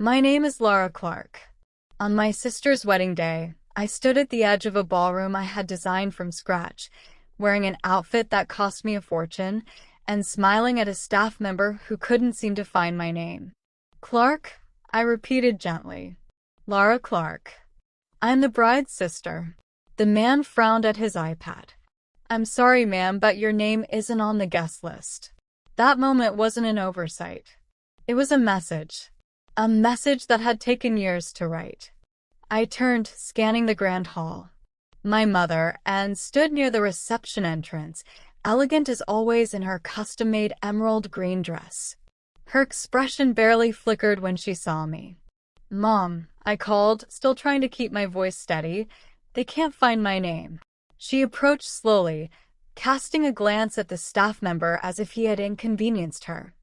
My name is Lara Clark. On my sister's wedding day, I stood at the edge of a ballroom I had designed from scratch, wearing an outfit that cost me a fortune, and smiling at a staff member who couldn't seem to find my name. Clark, I repeated gently. Lara Clark. I'm the bride's sister. The man frowned at his iPad. I'm sorry, ma'am, but your name isn't on the guest list. That moment wasn't an oversight. It was a message. A message that had taken years to write. I turned, scanning the grand hall. My mother, and stood near the reception entrance, elegant as always in her custom-made emerald green dress. Her expression barely flickered when she saw me. Mom, I called, still trying to keep my voice steady. They can't find my name. She approached slowly, casting a glance at the staff member as if he had inconvenienced her.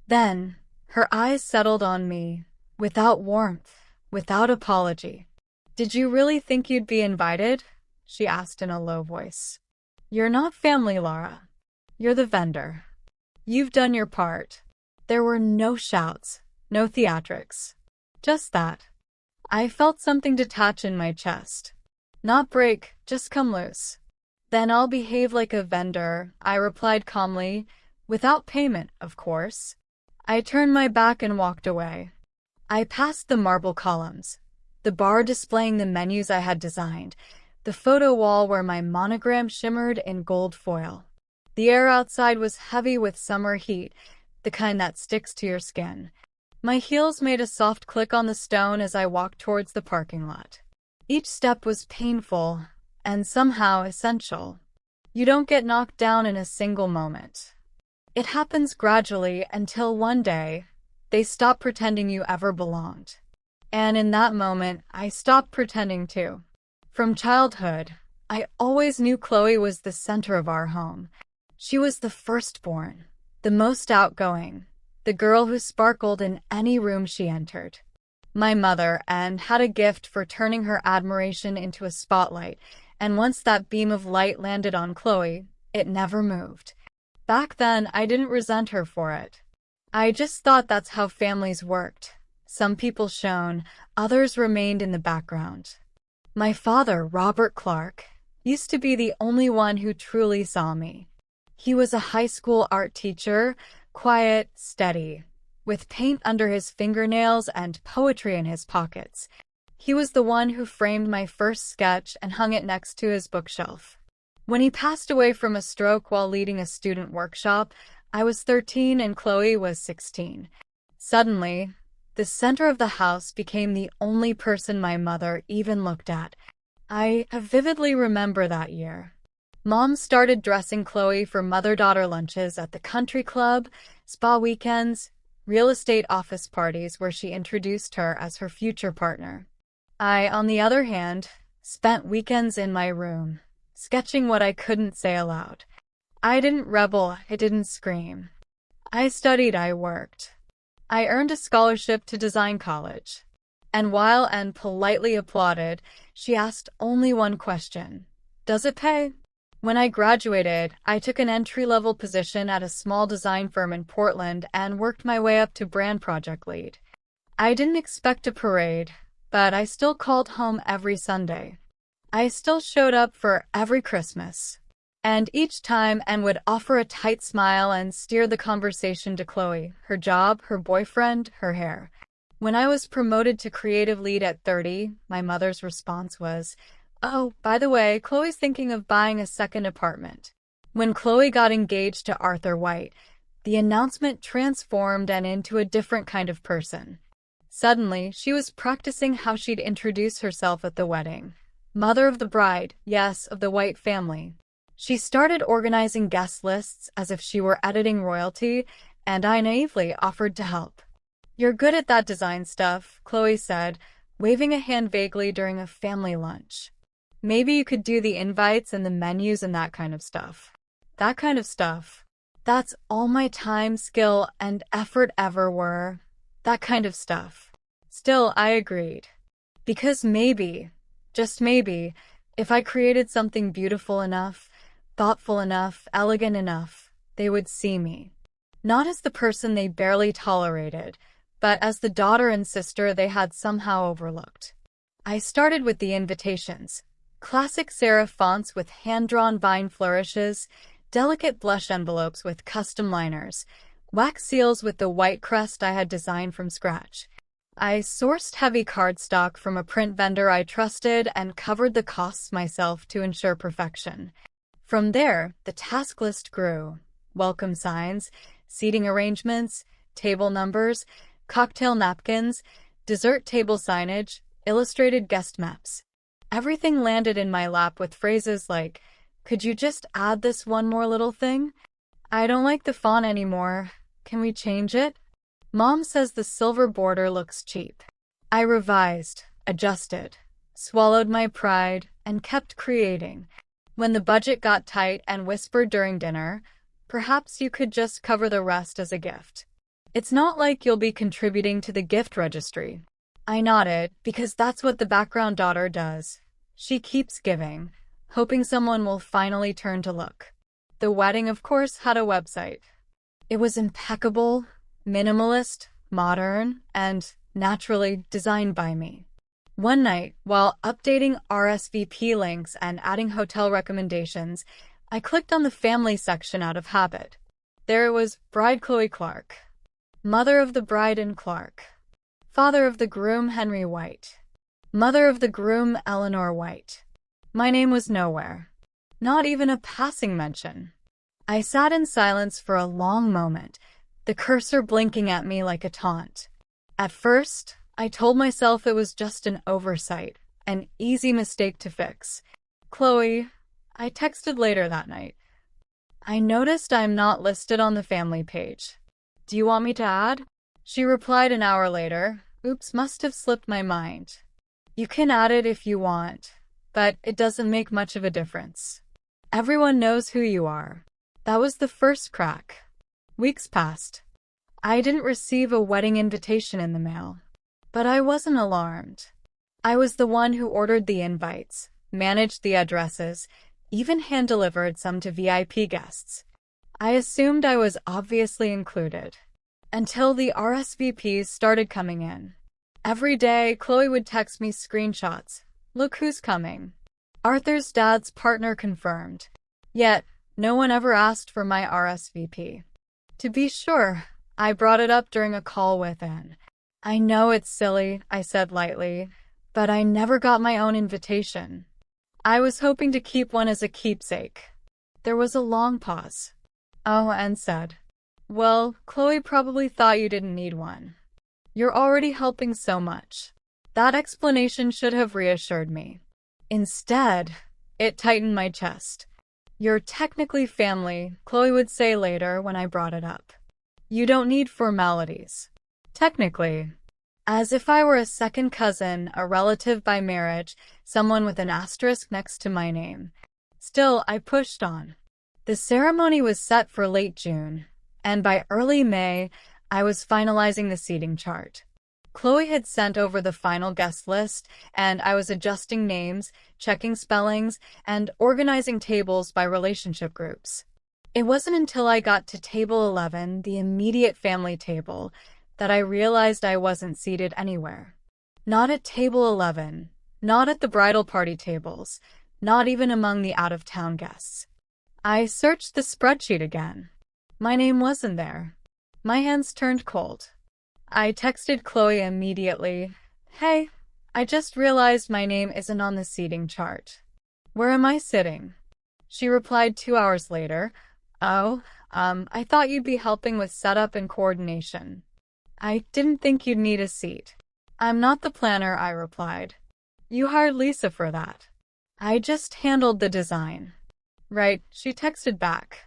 Then, her eyes settled on me, without warmth, without apology. Did you really think you'd be invited? She asked in a low voice. You're not family, Lara. You're the vendor. You've done your part. There were no shouts, no theatrics. Just that. I felt something detach in my chest. Not break, just come loose. Then I'll behave like a vendor, I replied calmly, without payment, of course. I turned my back and walked away. I passed the marble columns, the bar displaying the menus I had designed, the photo wall where my monogram shimmered in gold foil. The air outside was heavy with summer heat, the kind that sticks to your skin. My heels made a soft click on the stone as I walked towards the parking lot. Each step was painful, and somehow essential. You don't get knocked down in a single moment. It happens gradually until one day, they stop pretending you ever belonged. And in that moment, I stopped pretending too. From childhood, I always knew Chloe was the center of our home. She was the firstborn, the most outgoing, the girl who sparkled in any room she entered. My mother had a gift for turning her admiration into a spotlight, and once that beam of light landed on Chloe, it never moved. Back then, I didn't resent her for it. I just thought that's how families worked. Some people shone, others remained in the background. My father, Robert Clark, used to be the only one who truly saw me. He was a high school art teacher, quiet, steady, with paint under his fingernails and poetry in his pockets. He was the one who framed my first sketch and hung it next to his bookshelf. When he passed away from a stroke while leading a student workshop, I was 13 and Chloe was 16. Suddenly, the center of the house became the only person my mother even looked at. I vividly remember that year. Mom started dressing Chloe for mother-daughter lunches at the country club, spa weekends, real estate office parties where she introduced her as her future partner. I, on the other hand, spent weekends in my room, sketching what I couldn't say aloud. I didn't rebel, I didn't scream. I studied, I worked. I earned a scholarship to design college. And while Anne politely applauded, she asked only one question. Does it pay? When I graduated, I took an entry-level position at a small design firm in Portland and worked my way up to brand project lead. I didn't expect a parade, but I still called home every Sunday. I still showed up for every Christmas. And each time Anne would offer a tight smile and steer the conversation to Chloe, her job, her boyfriend, her hair. When I was promoted to creative lead at 30, my mother's response was, "Oh, by the way, Chloe's thinking of buying a second apartment." When Chloe got engaged to Arthur White, the announcement transformed Anne into a different kind of person. Suddenly, she was practicing how she'd introduce herself at the wedding. Mother of the bride, yes, of the White family. She started organizing guest lists as if she were editing royalty, and I naively offered to help. "You're good at that design stuff," Chloe said, waving a hand vaguely during a family lunch. "Maybe you could do the invites and the menus and that kind of stuff." That kind of stuff. That's all my time, skill, and effort ever were. That kind of stuff. Still, I agreed. Because maybe, just maybe, if I created something beautiful enough, thoughtful enough, elegant enough, they would see me. Not as the person they barely tolerated, but as the daughter and sister they had somehow overlooked. I started with the invitations. Classic serif fonts with hand-drawn vine flourishes, delicate blush envelopes with custom liners, wax seals with the white crest I had designed from scratch. I sourced heavy cardstock from a print vendor I trusted and covered the costs myself to ensure perfection. From there, the task list grew. Welcome signs, seating arrangements, table numbers, cocktail napkins, dessert table signage, illustrated guest maps. Everything landed in my lap with phrases like, "Could you just add this one more little thing? I don't like the font anymore. Can we change it? Mom says the silver border looks cheap." I revised, adjusted, swallowed my pride, and kept creating. When the budget got tight and whispered during dinner, "Perhaps you could just cover the rest as a gift. It's not like you'll be contributing to the gift registry." I nodded, because that's what the background daughter does. She keeps giving, hoping someone will finally turn to look. The wedding, of course, had a website. It was impeccable, minimalist, modern, and, naturally, designed by me. One night, while updating RSVP links and adding hotel recommendations, I clicked on the family section out of habit. There was bride Chloe Clark, mother of the bride and Clark, father of the groom Henry White, mother of the groom Eleanor White. My name was nowhere. Not even a passing mention. I sat in silence for a long moment, the cursor blinking at me like a taunt. At first, I told myself it was just an oversight, an easy mistake to fix. "Chloe," I texted later that night, "I noticed I'm not listed on the family page. Do you want me to add?" She replied an hour later, "Oops, must have slipped my mind. You can add it if you want, but it doesn't make much of a difference. Everyone knows who you are." That was the first crack. Weeks passed. I didn't receive a wedding invitation in the mail. But I wasn't alarmed. I was the one who ordered the invites, managed the addresses, even hand-delivered some to VIP guests. I assumed I was obviously included. Until the RSVPs started coming in. Every day, Chloe would text me screenshots. "Look who's coming. Arthur's dad's partner confirmed." Yet, no one ever asked for my RSVP. To be sure, I brought it up during a call with Anne. "I know it's silly," I said lightly, "but I never got my own invitation. I was hoping to keep one as a keepsake." There was a long pause. "Oh," Anne said. "Well, Chloe probably thought you didn't need one. You're already helping so much." That explanation should have reassured me. Instead, it tightened my chest. "You're technically family," Chloe would say later when I brought it up. "You don't need formalities." Technically. As if I were a second cousin, a relative by marriage, someone with an asterisk next to my name. Still, I pushed on. The ceremony was set for late June, and by early May, I was finalizing the seating chart. Chloe had sent over the final guest list, and I was adjusting names, checking spellings, and organizing tables by relationship groups. It wasn't until I got to table 11, the immediate family table, that I realized I wasn't seated anywhere. Not at table 11, not at the bridal party tables, not even among the out-of-town guests. I searched the spreadsheet again. My name wasn't there. My hands turned cold. I texted Chloe immediately. "Hey, I just realized my name isn't on the seating chart. Where am I sitting?" She replied 2 hours later, "Oh, I thought you'd be helping with setup and coordination. I didn't think you'd need a seat." "I'm not the planner," I replied. "You hired Lisa for that. I just handled the design." "Right," she texted back.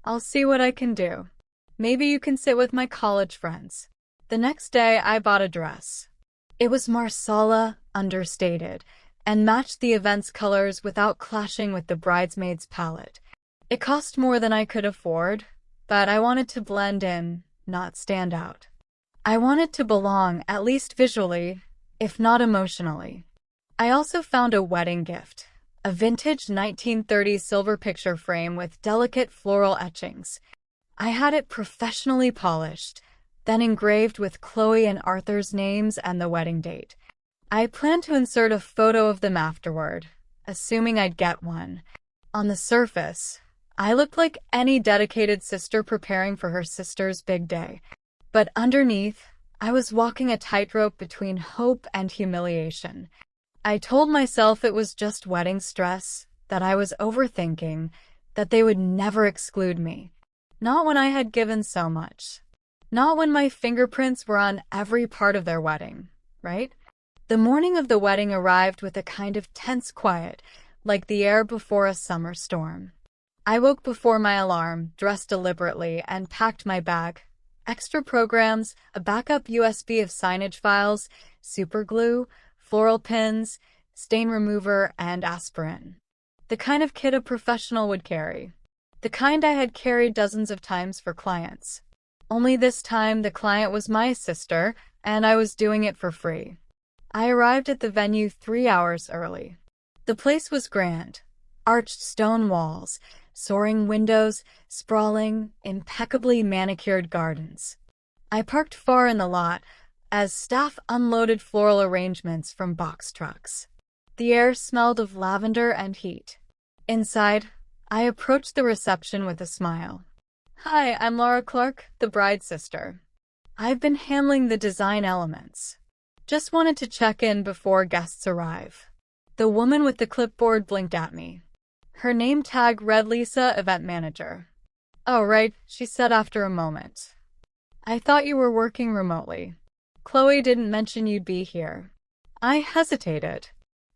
"I'll see what I can do. Maybe you can sit with my college friends." The next day, I bought a dress. It was Marsala, understated, and matched the event's colors without clashing with the bridesmaid's palette. It cost more than I could afford, but I wanted to blend in, not stand out. I wanted to belong, at least visually, if not emotionally. I also found a wedding gift, a vintage 1930s silver picture frame with delicate floral etchings. I had it professionally polished, then engraved with Chloe and Arthur's names and the wedding date. I planned to insert a photo of them afterward, assuming I'd get one. On the surface, I looked like any dedicated sister preparing for her sister's big day. But underneath, I was walking a tightrope between hope and humiliation. I told myself it was just wedding stress, that I was overthinking, that they would never exclude me. Not when I had given so much. Not when my fingerprints were on every part of their wedding, right? The morning of the wedding arrived with a kind of tense quiet, like the air before a summer storm. I woke before my alarm, dressed deliberately, and packed my bag. Extra programs, a backup USB of signage files, superglue, floral pins, stain remover, and aspirin. The kind of kit a professional would carry. The kind I had carried dozens of times for clients. Only this time the client was my sister, and I was doing it for free. I arrived at the venue 3 hours early. The place was grand. Arched stone walls, soaring windows, sprawling, impeccably manicured gardens. I parked far in the lot as staff unloaded floral arrangements from box trucks. The air smelled of lavender and heat. Inside, I approached the reception with a smile. "Hi, I'm Lara Clark, the bride's sister. I've been handling the design elements. Just wanted to check in before guests arrive." The woman with the clipboard blinked at me. Her name tag read Lisa, event manager. "Oh, right," she said after a moment. "I thought you were working remotely. Chloe didn't mention you'd be here." I hesitated.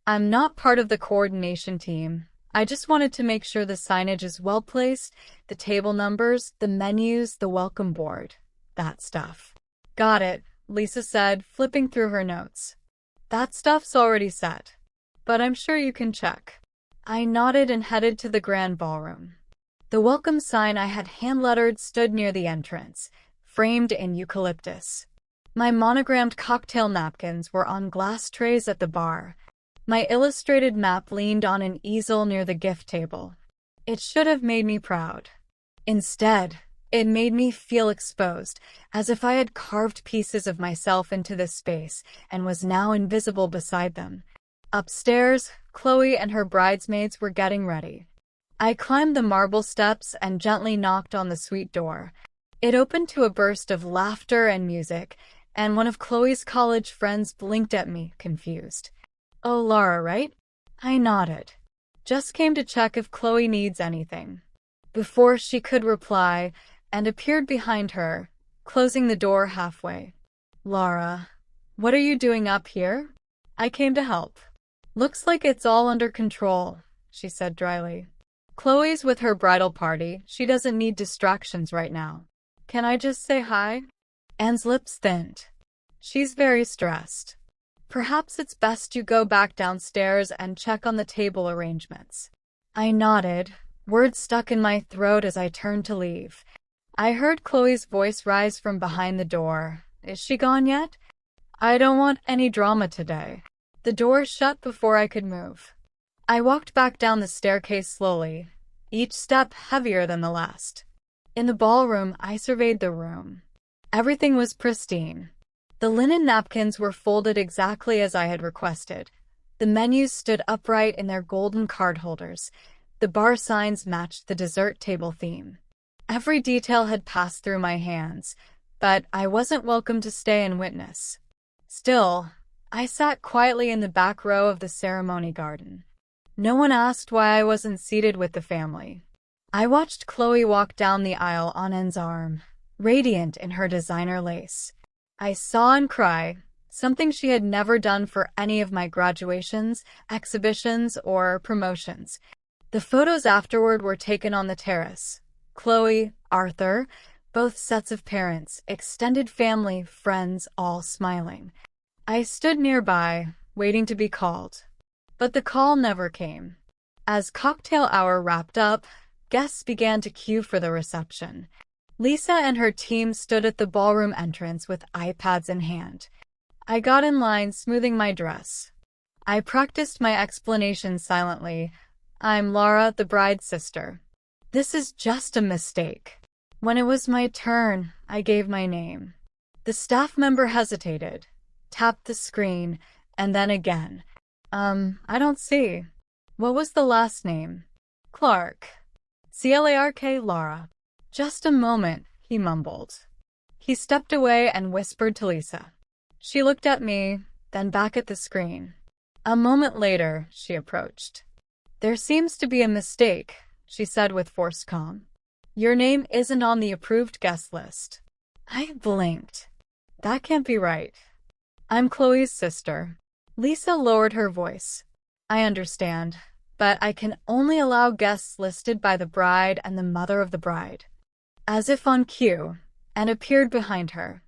"I'm not part of the coordination team. I just wanted to make sure the signage is well placed, the table numbers, the menus, the welcome board. That stuff." "Got it," Lisa said, flipping through her notes. "That stuff's already set. But I'm sure you can check." I nodded and headed to the grand ballroom. The welcome sign I had hand-lettered stood near the entrance, framed in eucalyptus. My monogrammed cocktail napkins were on glass trays at the bar. My illustrated map leaned on an easel near the gift table. It should have made me proud. Instead, it made me feel exposed, as if I had carved pieces of myself into this space and was now invisible beside them. Upstairs, Chloe and her bridesmaids were getting ready. I climbed the marble steps and gently knocked on the suite door. It opened to a burst of laughter and music, and one of Chloe's college friends blinked at me, confused. "Oh, Lara, right?" I nodded. "Just came to check if Chloe needs anything." Before she could reply, and appeared behind her, closing the door halfway. "Lara, what are you doing up here?" "I came to help." "Looks like it's all under control," she said dryly. "Chloe's with her bridal party. She doesn't need distractions right now. Can I just say hi?" Anne's lips thinned. "She's very stressed. Perhaps it's best you go back downstairs and check on the table arrangements." I nodded, words stuck in my throat as I turned to leave. I heard Chloe's voice rise from behind the door. "Is she gone yet?" "I don't want any drama today." The door shut before I could move. I walked back down the staircase slowly, each step heavier than the last. In the ballroom, I surveyed the room. Everything was pristine. The linen napkins were folded exactly as I had requested. The menus stood upright in their golden card holders. The bar signs matched the dessert table theme. Every detail had passed through my hands, but I wasn't welcome to stay and witness. Still, I sat quietly in the back row of the ceremony garden. No one asked why I wasn't seated with the family. I watched Chloe walk down the aisle on Anne's arm, radiant in her designer lace. I saw and cry, something she had never done for any of my graduations, exhibitions, or promotions. The photos afterward were taken on the terrace. Chloe, Arthur, both sets of parents, extended family, friends, all smiling. I stood nearby, waiting to be called. But the call never came. As cocktail hour wrapped up, guests began to queue for the reception. Lisa and her team stood at the ballroom entrance with iPads in hand. I got in line, smoothing my dress. I practiced my explanation silently. "I'm Lara, the bride's sister. This is just a mistake." When it was my turn, I gave my name. The staff member hesitated, tapped the screen, and then again. I don't see. What was the last name? Clark. Clark, Lara. Just a moment, he mumbled. He stepped away and whispered to Lisa. She looked at me, then back at the screen. A moment later, she approached. There seems to be a mistake, she said with forced calm. Your name isn't on the approved guest list. I blinked. That can't be right. I'm Chloe's sister. Lisa lowered her voice. I understand, but I can only allow guests listed by the bride and the mother of the bride. As if on cue, and appeared behind her.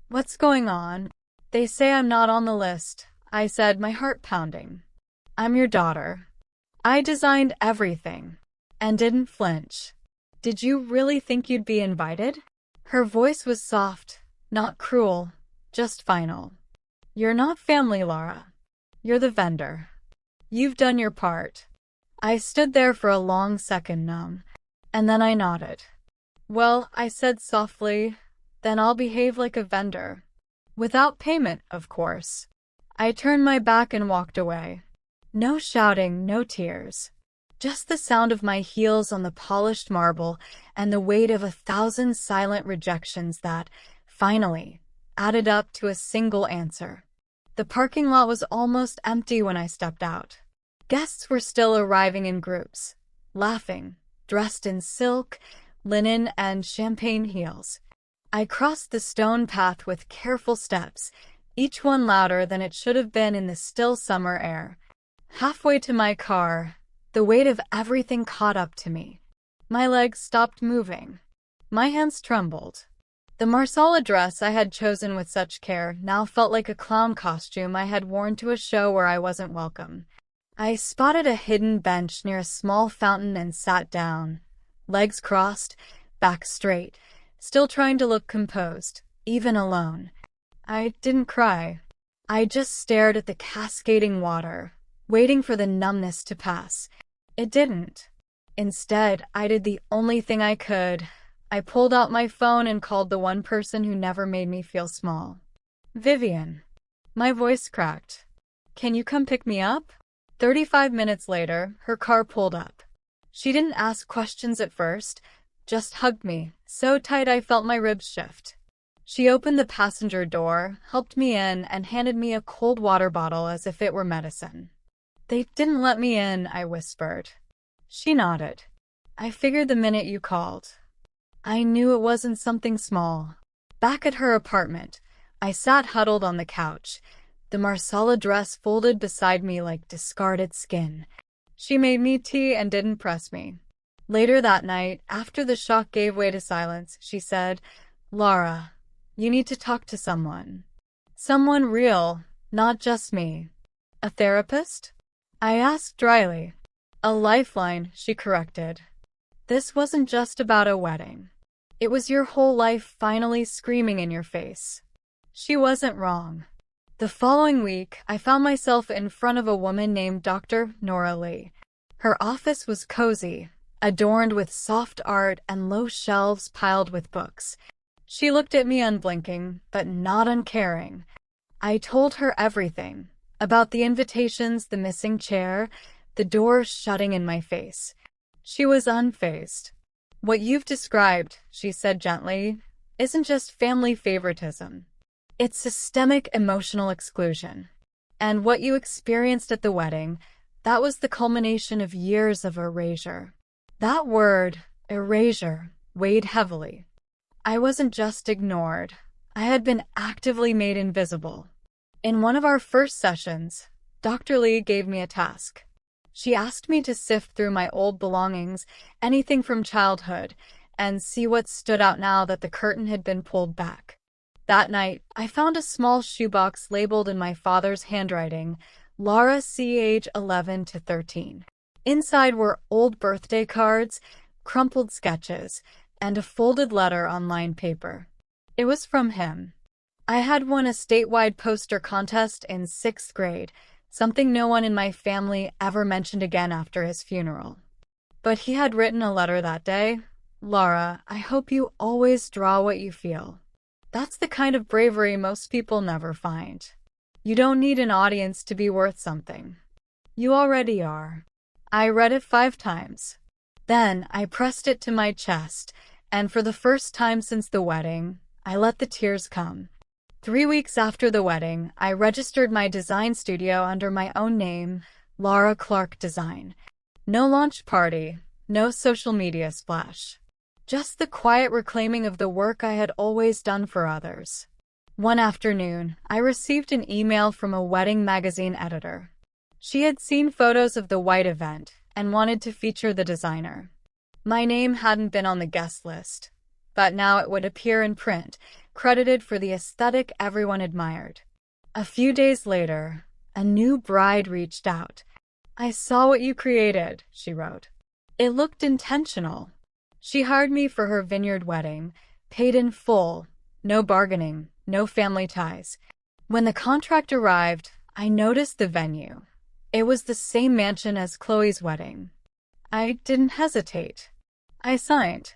What's going on? They say I'm not on the list, I said, my heart pounding. I'm your daughter. I designed everything, and didn't flinch. Did you really think you'd be invited? Her voice was soft, not cruel, just final. You're not family, Lara. You're the vendor. You've done your part. I stood there for a long second, numb, and then I nodded. Well, I said softly, then I'll behave like a vendor. Without payment, of course. I turned my back and walked away. No shouting, no tears. Just the sound of my heels on the polished marble and the weight of 1,000 silent rejections that, finally, added up to a single answer. The parking lot was almost empty when I stepped out. Guests were still arriving in groups, laughing, dressed in silk, linen, and champagne heels. I crossed the stone path with careful steps, each one louder than it should have been in the still summer air. Halfway to my car, the weight of everything caught up to me. My legs stopped moving. My hands trembled. The Marsala dress I had chosen with such care now felt like a clown costume I had worn to a show where I wasn't welcome. I spotted a hidden bench near a small fountain and sat down, legs crossed, back straight, still trying to look composed, even alone. I didn't cry. I just stared at the cascading water, waiting for the numbness to pass. It didn't. Instead, I did the only thing I could. I pulled out my phone and called the one person who never made me feel small. Vivian. My voice cracked. Can you come pick me up? 35 minutes later, her car pulled up. She didn't ask questions at first, just hugged me, so tight I felt my ribs shift. She opened the passenger door, helped me in, and handed me a cold water bottle as if it were medicine. They didn't let me in, I whispered. She nodded. I figured the minute you called. I knew it wasn't something small. Back at her apartment, I sat huddled on the couch, the Marsala dress folded beside me like discarded skin. She made me tea and didn't press me. Later that night, after the shock gave way to silence, she said, Lara, you need to talk to someone. Someone real, not just me. A therapist? I asked dryly. A lifeline, she corrected. This wasn't just about a wedding. It was your whole life finally screaming in your face. She wasn't wrong. The following week, I found myself in front of a woman named Dr. Nora Lee. Her office was cozy, adorned with soft art and low shelves piled with books. She looked at me unblinking, but not uncaring. I told her everything, about the invitations, the missing chair, the door shutting in my face. She was unfazed. What you've described, she said gently, isn't just family favoritism. It's systemic emotional exclusion. And what you experienced at the wedding, that was the culmination of years of erasure. That word, erasure, weighed heavily. I wasn't just ignored. I had been actively made invisible. In one of our first sessions, Dr. Lee gave me a task. She asked me to sift through my old belongings, anything from childhood, and see what stood out now that the curtain had been pulled back. That night, I found a small shoebox labeled in my father's handwriting, Lara C. age 11 to 13. Inside were old birthday cards, crumpled sketches, and a folded letter on lined paper. It was from him. I had won a statewide poster contest in 6th grade, something no one in my family ever mentioned again after his funeral. But he had written a letter that day. Lara, I hope you always draw what you feel. That's the kind of bravery most people never find. You don't need an audience to be worth something. You already are. I read it 5 times. Then I pressed it to my chest, and for the first time since the wedding, I let the tears come. 3 weeks after the wedding, I registered my design studio under my own name, Lara Clark Design. No launch party, no social media splash. Just the quiet reclaiming of the work I had always done for others. One afternoon, I received an email from a wedding magazine editor. She had seen photos of the white event and wanted to feature the designer. My name hadn't been on the guest list, but now it would appear in print, credited for the aesthetic everyone admired. A few days later, a new bride reached out. "I saw what you created," she wrote. "It looked intentional." She hired me for her vineyard wedding, paid in full, no bargaining, no family ties. When the contract arrived, I noticed the venue. It was the same mansion as Chloe's wedding. I didn't hesitate. I signed.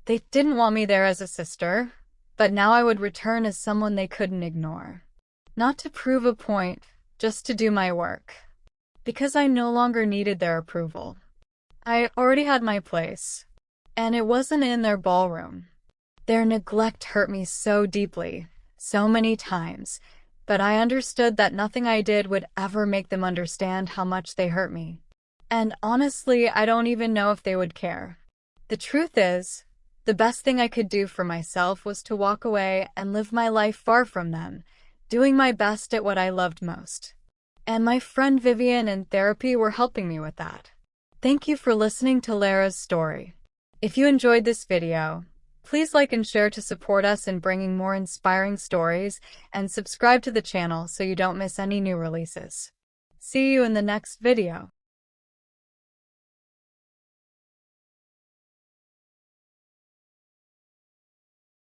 They didn't want me there as a sister, but now I would return as someone they couldn't ignore. Not to prove a point, just to do my work. Because I no longer needed their approval. I already had my place. And it wasn't in their ballroom. Their neglect hurt me so deeply, so many times, but I understood that nothing I did would ever make them understand how much they hurt me. And honestly, I don't even know if they would care. The truth is, the best thing I could do for myself was to walk away and live my life far from them, doing my best at what I loved most. And my friend Vivian and therapy were helping me with that. Thank you for listening to Lara's story. If you enjoyed this video, please like and share to support us in bringing more inspiring stories, and subscribe to the channel so you don't miss any new releases. See you in the next video.